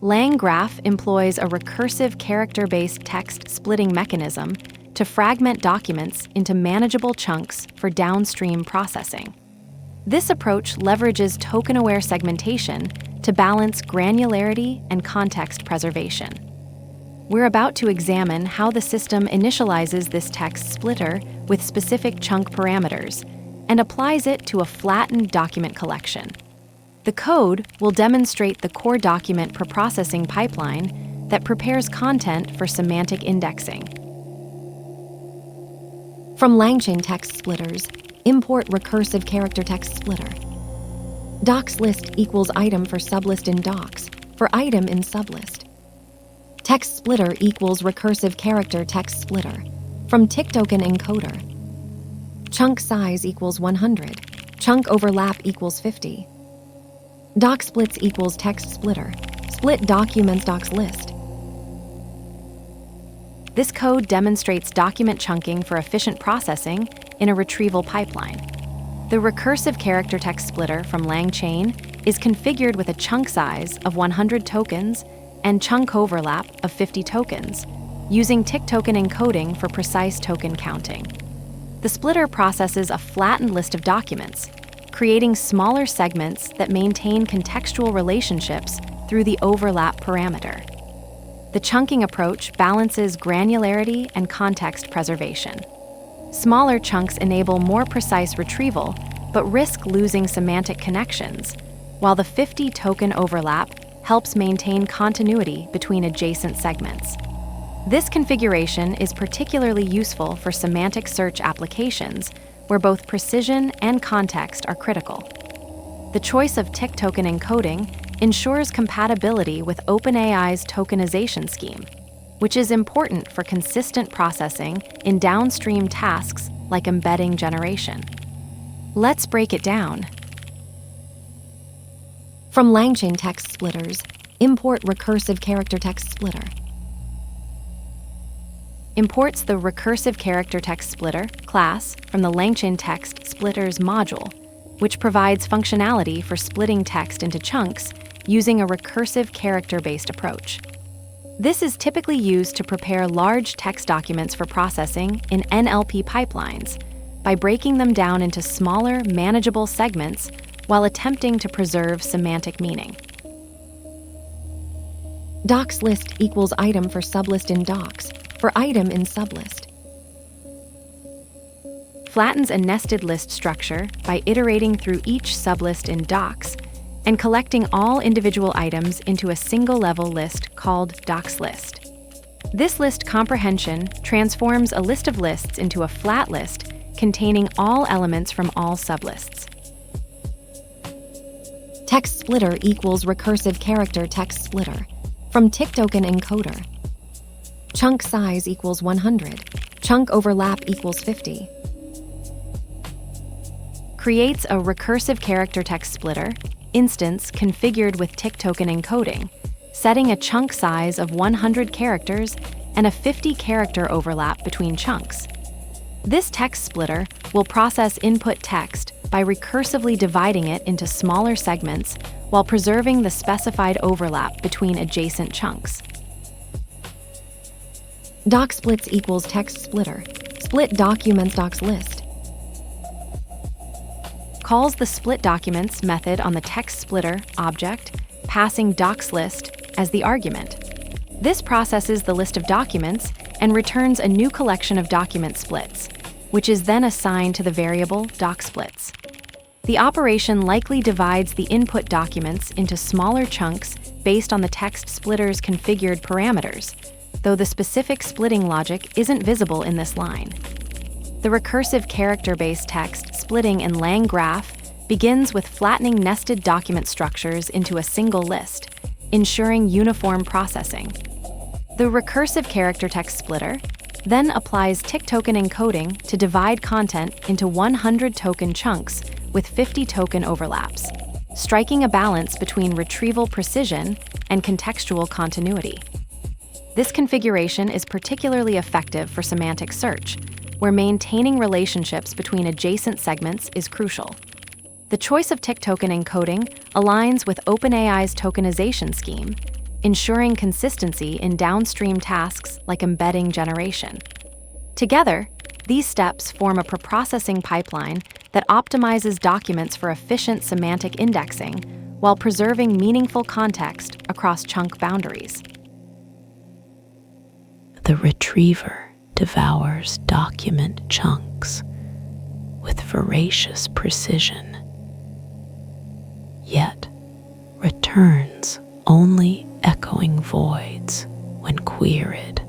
LangGraph employs a recursive character-based text splitting mechanism to fragment documents into manageable chunks for downstream processing. This approach leverages token-aware segmentation to balance granularity and context preservation. We're about to examine how the system initializes this text splitter with specific chunk parameters and applies it to a flattened document collection. The code will demonstrate the core document preprocessing pipeline that prepares content for semantic indexing. From LangChain text splitters, import recursive character text splitter. Docs list equals item for sublist in docs, for item in sublist. Text splitter equals recursive character text splitter, from tick-token encoder. Chunk size equals 100, chunk overlap equals 50. Doc splits equals text splitter, split documents docs list. This code demonstrates document chunking for efficient processing in a retrieval pipeline. The recursive character text splitter from LangChain is configured with a chunk size of 100 tokens and chunk overlap of 50 tokens, using tick-token encoding for precise token counting. The splitter processes a flattened list of documents, creating smaller segments that maintain contextual relationships through the overlap parameter. The chunking approach balances granularity and context preservation. Smaller chunks enable more precise retrieval, but risk losing semantic connections, while the 50-token overlap helps maintain continuity between adjacent segments. This configuration is particularly useful for semantic search applications where both precision and context are critical. The choice of tick-token encoding ensures compatibility with OpenAI's tokenization scheme, which is important for consistent processing in downstream tasks like embedding generation. Let's break it down. From LangChain text splitters, import recursive character text splitter. Imports the recursive character text splitter class from the LangChain text splitters module, which provides functionality for splitting text into chunks using a recursive character-based approach. This is typically used to prepare large text documents for processing in NLP pipelines by breaking them down into smaller, manageable segments while attempting to preserve semantic meaning. Docs list equals item for sublist in docs, for item in sublist. Flattens a nested list structure by iterating through each sublist in docs and collecting all individual items into a single-level list called docs list. This list comprehension transforms a list of lists into a flat list containing all elements from all sublists. Text splitter equals recursive character text splitter, from tick-token encoder. Chunk size equals 100, chunk overlap equals 50. Creates a recursive character text splitter instance configured with tick-token encoding, setting a chunk size of 100 characters and a 50-character overlap between chunks. This text splitter will process input text by recursively dividing it into smaller segments while preserving the specified overlap between adjacent chunks. Doc splits equals text splitter, split documents docs list. Calls the split documents method on the text splitter object, passing docs list as the argument. This processes the list of documents and returns a new collection of document splits, which is then assigned to the variable docsplits. The operation likely divides the input documents into smaller chunks based on the text splitter's configured parameters, though the specific splitting logic isn't visible in this line. The recursive character-based text splitting in LangGraph begins with flattening nested document structures into a single list, ensuring uniform processing. The recursive character text splitter then applies tick-token encoding to divide content into 100-token chunks with 50-token overlaps, striking a balance between retrieval precision and contextual continuity. This configuration is particularly effective for semantic search, where maintaining relationships between adjacent segments is crucial. The choice of tick-token encoding aligns with OpenAI's tokenization scheme ensuring consistency in downstream tasks like embedding generation. Together, these steps form a preprocessing pipeline that optimizes documents for efficient semantic indexing while preserving meaningful context across chunk boundaries. The retriever devours document chunks with voracious precision, yet returns only echoing voids when queried.